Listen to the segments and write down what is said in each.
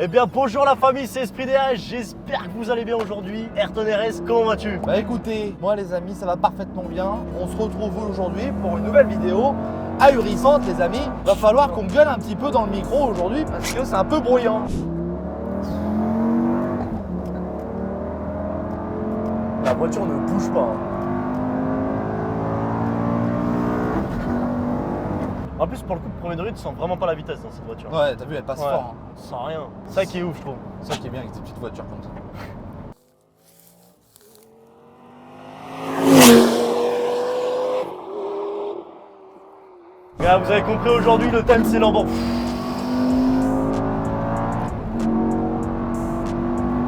Eh bien bonjour la famille, c'est Esprit DH, j'espère que vous allez bien aujourd'hui. Ayrton RS, comment vas-tu? Bah écoutez, moi les amis, ça va parfaitement bien. On se retrouve aujourd'hui pour une nouvelle vidéo ahurissante les amis. Va falloir qu'on gueule un petit peu dans le micro aujourd'hui parce que c'est un peu bruyant. La voiture ne bouge pas. En plus pour le coup de premier degré, tu sens vraiment pas la vitesse dans cette voiture. Ouais, t'as vu, elle passe fort. Hein. Tu sens rien. C'est ça qui est ouf je trouve. C'est ça qui est bien avec ces petites voitures comme ça. Regarde, vous avez compris aujourd'hui, le thème c'est Lamborghini.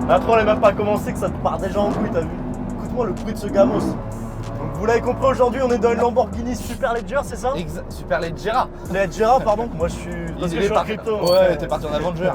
L'intro elle est même pas commencé que ça te part déjà en couille, t'as vu? Écoute-moi le bruit de ce gamos. Donc vous l'avez compris aujourd'hui, on est dans une Lamborghini Superleggera, c'est ça? Superleggera. Leggera, pardon. Moi je suis. Parce que je suis en crypto. Ouais, t'es parti en Avenger.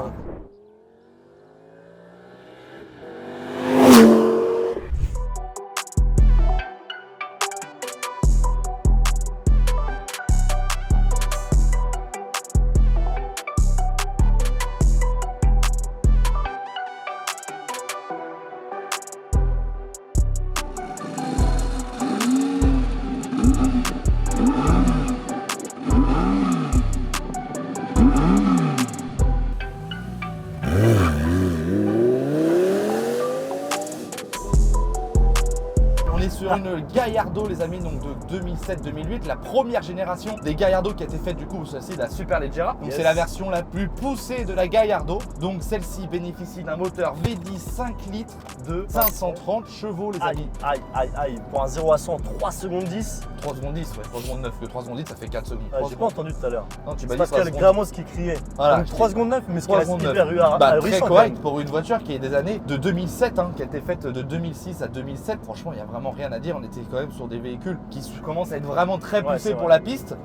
Sur une Gallardo les amis, donc de 2007-2008, la première génération des Gallardo qui a été faite du coup, celle-ci la Superleggera. Donc c'est la version la plus poussée de la Gallardo. Donc celle-ci bénéficie d'un moteur V10 5 litres de 530 chevaux les amis. Aïe. Pour un 0 à 100, 3 secondes 10. 3 secondes 10, ouais, 3 secondes 9, que 3 secondes 10 ça fait 4 secondes. J'ai pas entendu tout à l'heure. Non, tu m'as C'est dit parce qu'il y a le Gramos qui criait. Voilà, donc 3 secondes 9, mais ce qui 3 reste secondes hyper 9. Bah, très ahurissant, correct pour une voiture qui est des années de 2007, hein, qui a été faite de 2006 à 2007. Franchement, il n'y a vraiment rien à dire. On était quand même sur des véhicules qui commencent à être vraiment très poussés pour la piste.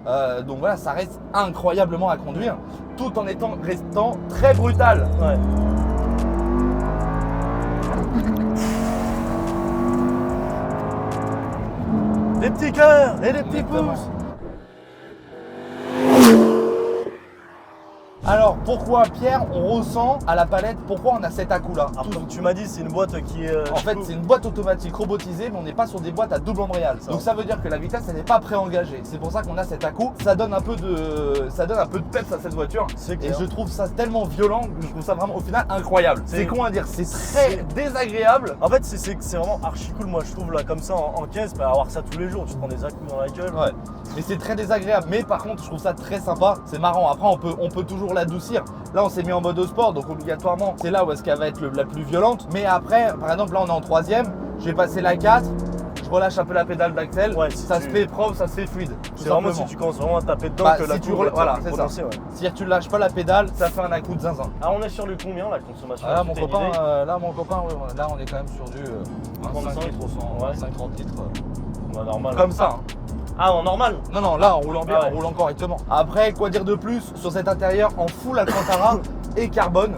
Donc voilà, ça reste incroyablement à conduire, tout en restant très brutal. Ouais. Des petits cœurs et des petits pouces. Alors pourquoi Pierre on ressent à la palette, pourquoi on a cet à-coup là? Donc tu m'as dit c'est une boîte qui est... En fait c'est une boîte automatique robotisée, mais on n'est pas sur des boîtes à double embrayage. Donc ça veut dire que la vitesse elle n'est pas préengagée. C'est pour ça qu'on a cet à-coup. Ça donne un peu de peps à cette voiture. Et je trouve ça tellement violent que je trouve ça vraiment au final incroyable. C'est con à dire, c'est très désagréable. En fait c'est vraiment archi cool moi je trouve là comme ça en caisse, bah, avoir ça tous les jours, tu prends des à-coups dans la gueule. Ouais. Mais c'est très désagréable. Mais par contre je trouve ça très sympa. C'est marrant. Après on peut toujours l'adoucir. Là on s'est mis en mode sport, donc obligatoirement c'est là où est-ce qu'elle va être la plus violente. Mais après, par exemple là on est en 3ème, je vais passer la 4, je relâche un peu la pédale d'axel, ça se fait propre, ça se fait fluide. C'est vraiment si tu commences vraiment à taper dedans que la voilà, c'est ça. Si tu lâches pas la pédale, ça fait un à-coup de zinzin. Ah on est sur le combien la consommation? Là mon copain, là on est quand même sur du 25 litres au 100, ouais. 5-30 litres. Bah, normal. Comme ça. Ah en normal? Non, là en roulant bien, en roulant correctement. Après, quoi dire de plus sur cet intérieur en full Alcantara et carbone.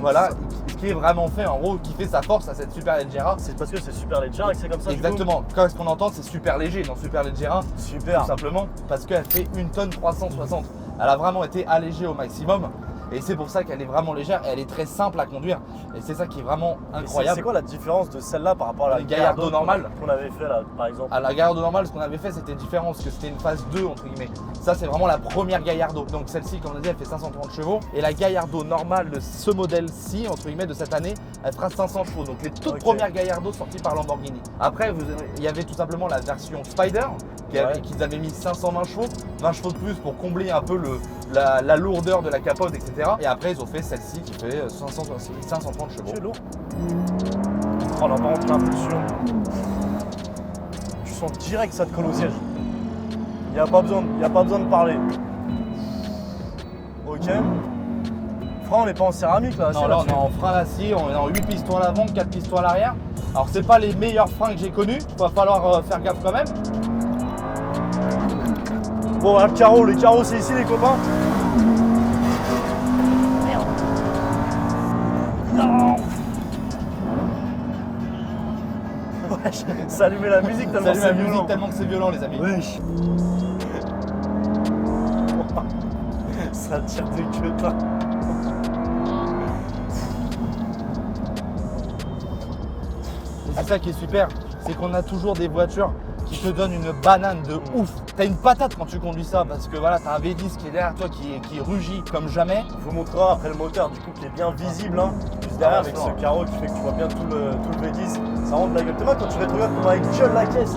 Voilà, ce qui est vraiment fait en gros, qui fait sa force à cette Superleggera. C'est parce que c'est Superleggera et que c'est comme ça. Exactement. Quand est-ce qu'on entend, c'est super léger dans Superleggera. Super. Tout simplement parce qu'elle fait 1 tonne 360. Elle a vraiment été allégée au maximum. Et c'est pour ça qu'elle est vraiment légère et elle est très simple à conduire. Et c'est ça qui est vraiment incroyable. C'est quoi la différence de celle-là par rapport à la Gallardo normale qu'on avait fait là par exemple? À la Gallardo normale, ce qu'on avait fait c'était différent parce que c'était une phase 2 entre guillemets. Ça c'est vraiment la première Gallardo. Donc celle-ci comme on a dit elle fait 530 chevaux. Et la Gallardo normale de ce modèle-ci entre guillemets de cette année, elle fera 500 chevaux. Donc les toutes premières Gallardo sorties par Lamborghini. Après il y avait tout simplement la version Spider qu'ils avaient mis 520 chevaux, 20 chevaux de plus pour combler un peu la lourdeur de la capote, etc. Et après ils ont fait celle-ci qui fait 530 chevaux. C'est lourd. Oh là par contre l'impulsion. Tu sens direct que ça te colle au siège. Il n'y a pas besoin de parler. Ok. Frein on n'est pas en céramique là. Non là on est en frein d'acier, on est en 8 pistons à l'avant, 4 pistons à l'arrière. Alors c'est pas les meilleurs freins que j'ai connus, il va falloir faire gaffe quand même. Bon voilà le carreau, c'est ici les copains. Merde. Non. Ouais, ça allumait la musique tellement c'est violent. Tellement que c'est violent les amis. Wesh. Ça tire des queues. c'est ça qui est super, c'est qu'on a toujours des voitures qui te donnent une banane de ouf. T'as une patate quand tu conduis ça parce que voilà, t'as un V10 qui est derrière toi qui rugit comme jamais. Je vous montrerai après le moteur du coup qui est bien visible, hein, juste derrière avec ce carreau qui fait que tu vois bien tout le V10. Ça rentre de la gueule. T'es mal quand tu rétrograves comment elle gueule la caisse.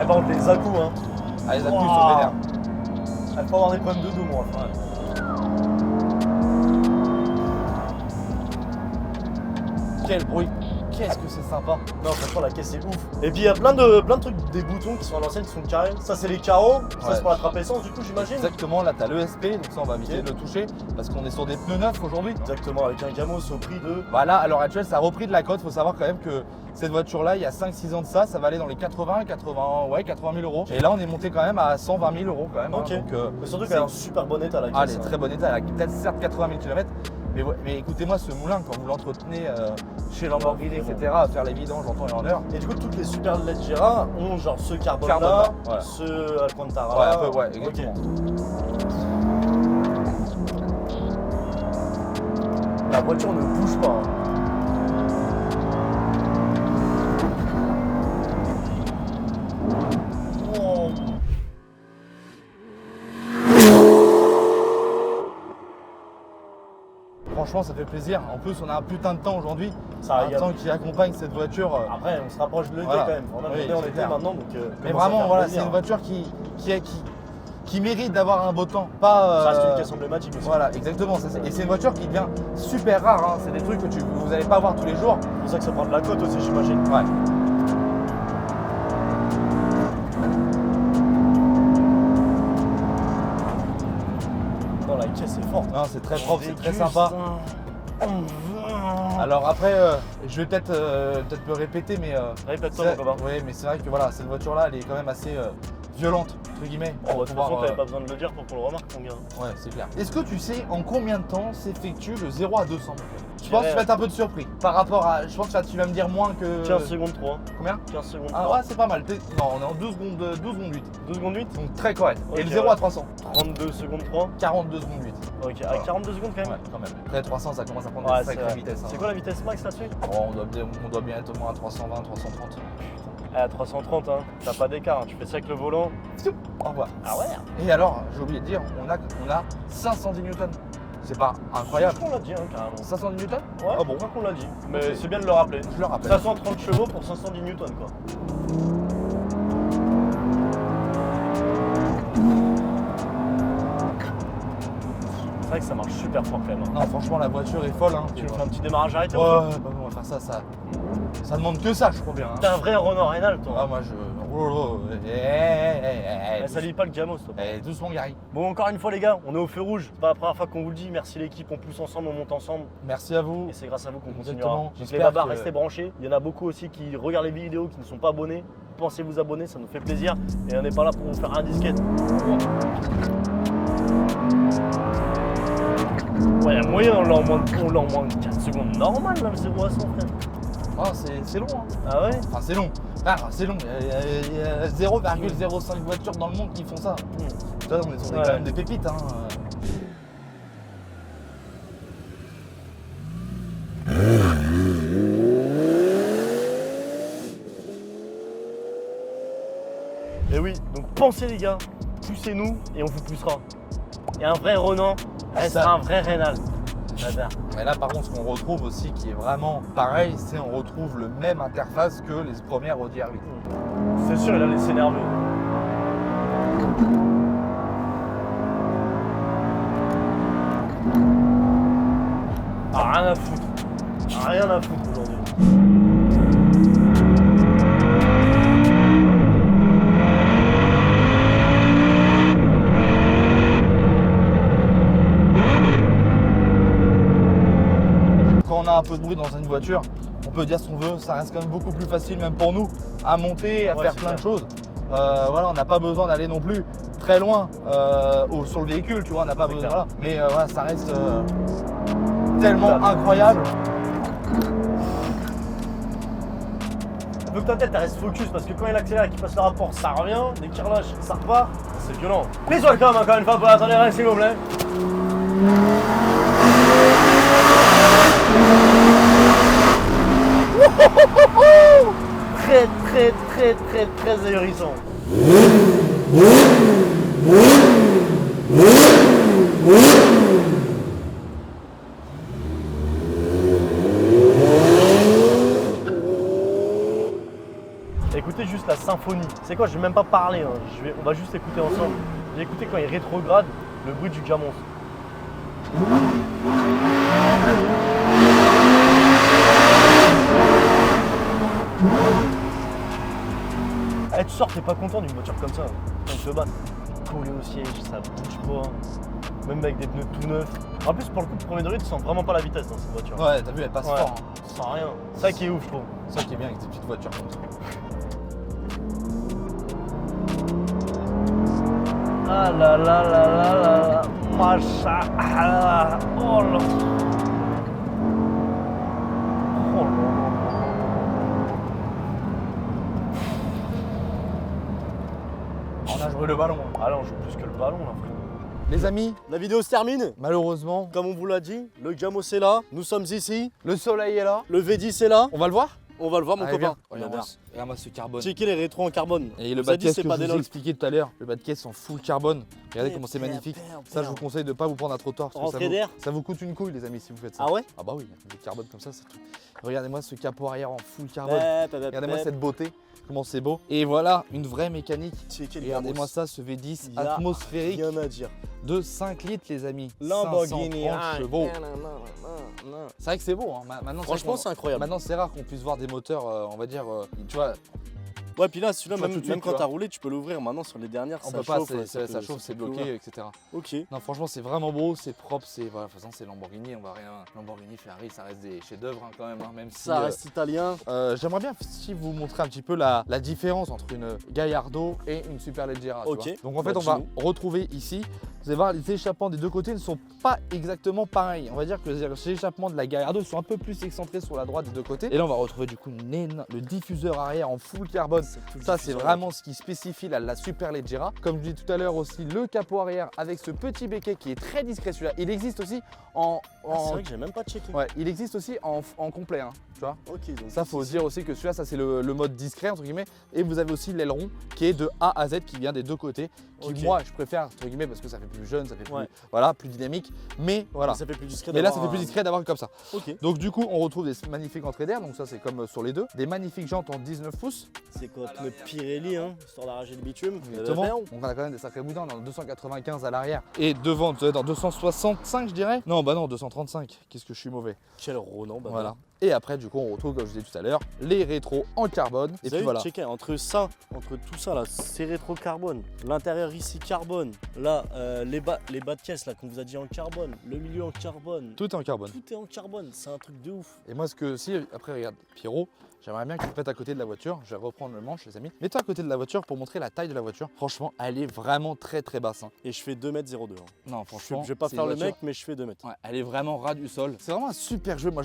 Eh par contre les à-coups, hein. Ah, les à-coups sont vénères. Elle peut avoir des problèmes de dos, moi. Enfin, quel bruit. Qu'est-ce que c'est sympa. non, franchement, la caisse est ouf. Et puis il y a plein de trucs, des boutons qui sont à l'ancienne, qui sont carrés. Ça, c'est les carreaux. Ça, c'est pour attraper l'essence, du coup, j'imagine. Exactement, là, t'as l'ESP, donc ça, on va éviter de le toucher parce qu'on est sur des pneus neufs aujourd'hui. Exactement, avec un Gamos au prix de. Voilà, à l'heure actuelle, ça a repris de la cote. Faut savoir quand même que cette voiture-là, il y a 5-6 ans de ça valait dans les 80 000 euros. Et là, on est monté quand même à 120 000 euros quand même. Ok. Hein, donc, mais surtout qu'elle est en super bon état, la caisse. Ah, elle est très bon état. Elle a peut-être certes 80 000 km. Mais écoutez-moi, ce moulin, quand vous l'entretenez chez Lamborghini, etc., à faire les vidanges en temps et en heure. Et du coup, toutes les super Leggera ont genre ce carbone-là, Carbone-là, ouais. ce Alcantara. Ouais, un peu, ouais, exactement. Ok. La voiture ne bouge pas. Hein. Oh. Franchement, ça fait plaisir. En plus, on a un putain de temps aujourd'hui. Ça Un régale. temps qui accompagne cette voiture. Après, on se rapproche de l'été Voilà. quand même. On a Oui, on c'est était clair. maintenant, donc. Mais commence à vraiment, faire voilà, plaisir. c'est une voiture qui mérite d'avoir un beau temps. Pas, Ça reste une caisse emblématique aussi. Voilà, exactement. Et c'est une voiture qui devient super rare. Hein. C'est des trucs que vous n'allez pas avoir tous les jours. C'est pour ça que ça prend de la cote aussi, j'imagine. Ouais. Non, la caisse est forte. Non, c'est très propre, c'est très sympa. Alors après, je vais peut-être me répéter, mais Répète-toi, mon copain. oui, mais c'est vrai que voilà, cette voiture-là, elle est quand même assez violente entre guillemets. Bon, de toute façon, pouvoir, t'avais pas besoin de le dire pour qu'on le remarque, mon gars. Ouais, c'est clair. Est-ce que tu sais en combien de temps s'effectue le 0 à 200? Je Je pense que tu dirais- vas être un peu de surpris par rapport à. Je pense que tu vas me dire moins que. 15 secondes 3. Combien? 15 secondes 3. Ah ouais, c'est pas mal. Non, on est en 12 secondes 8. 12 secondes 8. Donc très correct. Ok, Et le 0 ouais. à 300? 32 secondes 3. 42 secondes 8. Ok, à 42 secondes quand même. Ouais, quand même. Après 300, ça commence à prendre Ouais, une c'est sacrée vrai. vitesse. Hein. C'est quoi la vitesse max là-dessus? Oh, on doit bien être au moins à 320, 330. À 330, hein. T'as pas d'écart, hein. Tu fais ça avec le volant. Au revoir. Ah ouais. Et alors, j'ai oublié de dire, on a 510 newtons. C'est pas incroyable. Je crois qu'on l'a dit, hein, carrément. 510 newtons? Ouais, Ah bon, je crois qu'on l'a dit. Mais Ok. c'est bien de le rappeler. je le rappelle. 530 chevaux pour 510 newtons, quoi. C'est vrai que ça marche super fort quand même. Hein. Non, franchement, la voiture est folle. Hein. Tu me fais un petit démarrage arrêté Ouais, ou pas bah, on va faire ça. Ça demande que ça, je crois bien. Hein. T'es un vrai Renault Rénal, toi. Ah, moi, je. Oh, Ça lit pas le Gamos, toi. doucement, Gary. Bon, encore une fois, les gars, on est au feu rouge. C'est pas la première fois qu'on vous le dit. Merci l'équipe, on pousse ensemble, on monte ensemble. Merci à vous. Et c'est grâce à vous qu'on Exactement. continuera. Donc les J'espère babards, que- restez branchés. Il y en a beaucoup aussi qui regardent les vidéos, qui ne sont pas abonnés. Pensez vous abonner, ça nous fait plaisir. Et on n'est pas là pour vous faire un disquette. Ouais, il y a moyen, on l'a en moins de 4 secondes. Normal, là, le 0 à 100, frère. Ah, c'est long. Hein. Ah ouais. Enfin, c'est long. Ah, c'est long. Il y a 0,05 voitures dans le monde qui font ça. Putain, on est sur Ouais. quand même des pépites. Hein. Et oui, donc pensez, les gars, poussez-nous et on vous poussera. Et un vrai Renan, elle Ça. sera un vrai Rénal. Bâtard. Mais là, par contre, ce qu'on retrouve aussi qui est vraiment pareil, c'est on retrouve le même interface que les premières Audi R8. C'est sûr, il a laissé nerveux. Ah, rien à foutre. Ah, rien à foutre aujourd'hui. Quand on a un peu de bruit dans une voiture, on peut dire ce qu'on veut, ça reste quand même beaucoup plus facile, même pour nous, à monter, à Ouais, faire c'est plein de clair. choses. Voilà, on n'a pas besoin d'aller non plus très loin sur le véhicule, tu vois, on n'a pas C'est besoin. clair. Voilà. Mais voilà, ça reste tellement incroyable. Faut que ta tête elle reste focus parce que quand il accélère et qu'il passe le rapport, ça revient. Dès qu'il relâche, ça repart. C'est violent. Les welcome encore une fois pour attendre rien, s'il vous plaît. très ahurissant. Écoutez juste la symphonie. C'est quoi, je vais même pas parler, hein. On va juste écouter ensemble. J'ai écouté quand il rétrograde le bruit du Gamos. Eh, tu sors, t'es pas content d'une voiture comme ça, quand tu te bats. Collé au siège, ça bouge pas. Même avec des pneus tout neufs. En plus, pour le coup, de premier degré, tu sens vraiment pas la vitesse dans cette voiture. Ouais, t'as vu, elle passe fort. Hein. Tu sens rien. C'est ça qui est ouf, je trouve. C'est ça qui est bien avec ces petites voitures comme ça. Ah là là là là là. Machallah. Oh là. Oh là. On a joué le ballon. Ah là, on joue plus que le ballon là, frère. Les amis, La vidéo se termine. malheureusement, Comme on vous l'a dit, le Gamos est là. Nous sommes ici. le soleil est là. Le V10 est là. On va le voir? On va le voir, mon Allez, copain. viens. Regarde-moi ce carbone. Checker les rétros en carbone. Et le On s'est bas de dit, caisse c'est que pas je des vous ai logs. expliqué tout à l'heure, le bas de caisse en full carbone. Regardez comment c'est magnifique. Ça, je vous conseille de ne pas vous prendre à trop tort. parce que Rentrée d'air. ça vous coûte une couille, les amis, si vous faites ça. Ah ouais? Ah bah oui, du carbone comme ça, c'est tout. Regardez-moi ce capot arrière en full carbone. Regardez-moi cette beauté, comment c'est beau. Et voilà, une vraie mécanique. Checker le Regardez-moi Gamos. ça, ce V10 Y a atmosphérique Rien à dire. de 5 litres, les amis. Lamborghini. 530 chevaux. Non. C'est vrai que c'est beau. Hein. Maintenant, Franchement, c'est incroyable. Maintenant, c'est rare qu'on puisse voir des moteurs, on va dire, tu vois, Ouais, puis là, celui-là, Tu vois, même, tout de suite, même tu quand vois. t'as roulé, tu peux l'ouvrir. Maintenant, sur les dernières, on ça peut pas, chauffe. ça chauffe, c'est peut bloqué, ouvrir. etc. Ok. Non, franchement, c'est vraiment beau, c'est propre, c'est. Voilà, de toute façon, c'est Lamborghini, on va rien. Lamborghini, Ferrari, ça reste des chefs-d'œuvre hein, quand même, hein, même si. Ça reste italien. J'aimerais bien si vous montrer un petit peu la différence entre une Gallardo et une Superleggera. tu Ok. vois. Donc en fait, Bah, on va dis-nous. retrouver ici. Vous allez voir, les échappements des deux côtés ne sont pas exactement pareils. On va dire que les échappements de la Gallardo sont un peu plus excentrés sur la droite des deux côtés. Et là, on va retrouver du coup le diffuseur arrière en full carbone. Ça, c'est vraiment ce qui spécifie la Superleggera. Comme je dis tout à l'heure aussi, le capot arrière avec ce petit béquet qui est très discret celui-là. Il existe aussi en. C'est vrai que j'ai même pas checké. Ouais, il existe aussi en complet, hein, tu vois. Ok, donc Ça, faut dire aussi que celui-là, ça c'est le mode discret entre guillemets. Et vous avez aussi l'aileron qui est de A à Z, qui vient des deux côtés. Qui Ok. moi, je préfère entre guillemets parce que ça fait plus jeune, ça fait plus, Ouais. voilà, plus dynamique. Mais voilà. Ça fait plus discret. Mais là, ça d'avoir fait plus un- discret d'avoir comme ça. Ok. Donc du coup, on retrouve des magnifiques entrées d'air. Donc ça, c'est comme sur les deux. Des magnifiques jantes en 19 pouces. C'est quoi, pneu Pirelli, hein, histoire d'arracher le bitume. Exactement. Donc on a quand même des sacrés boudins. On est en 295 à l'arrière. Et devant, vous êtes en 265, je dirais. Non, bah non, 235. Qu'est-ce que je suis mauvais. Quel Ronan, bah Voilà. Et après, du coup, on retrouve, comme je disais tout à l'heure, les rétros en carbone. Et Vous puis avez voilà. checké entre tout ça là, c'est rétro carbone. L'intérieur ici carbone. Là, les bas de caisse là qu'on vous a dit en carbone. Le milieu en carbone. Tout est en carbone. Tout est en carbone. C'est un truc de ouf. Et moi, ce que si, après, regarde, Pierrot, j'aimerais bien que tu te mettes à côté de la voiture. Je vais reprendre le manche, les amis. Mets-toi à côté de la voiture pour montrer la taille de la voiture. Franchement, elle est vraiment très très basse. Hein. Et je fais 2,02 m. Non, franchement. Je vais pas c'est faire une le voiture- mec, mais je fais 2 mètres. Ouais, elle est vraiment ras du sol. C'est vraiment un super jeu. Moi,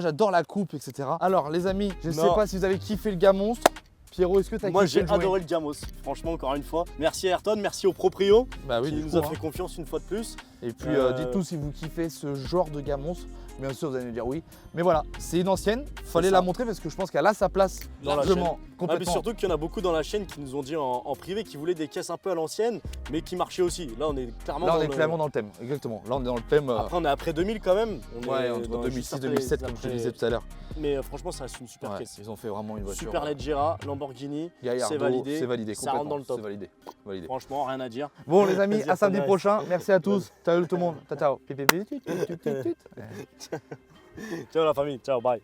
j'adore la coupe, etc. Alors, les amis, je sais Non. pas si vous avez kiffé le gars monstre. Pierrot, est-ce que t'as Moi kiffé j'ai le jouet? adoré le Gamos. Franchement, encore une fois. Merci à Ayrton, merci au proprio Bah oui, qui du nous coup, a hein. fait confiance une fois de plus. Et puis Euh, dites-nous si vous kiffez ce genre de gars monstre. Bien sûr, vous allez nous dire oui. Mais voilà, c'est une ancienne. Fallait ça. la montrer parce que je pense qu'elle a sa place Dans la largement, Ah, mais complètement. surtout qu'il y en a beaucoup dans la chaîne qui nous ont dit en privé qu'ils voulaient des caisses un peu à l'ancienne, mais qui marchaient aussi. Là, on est clairement Là, on dans est le- clairement dans le thème. Exactement. Là, on est dans le thème. Après, on est après 2000 quand même. On Ouais, est entre dans 2006 juste et après 2007, les- comme je te après- disais tout à l'heure. Mais franchement, ça reste une super Ouais, caisse. ils ont fait vraiment une voiture. Superleggera, Lamborghini, Gallardo, c'est validé. C'est validé. Ça rentre dans le complètement, top. C'est validé. Validé. Franchement, rien à dire. Bon, les amis, Vas-y, à samedi Nice. prochain. Merci à tous. Ciao tout le monde. Ciao, ciao. Ciao la famille, ciao, bye.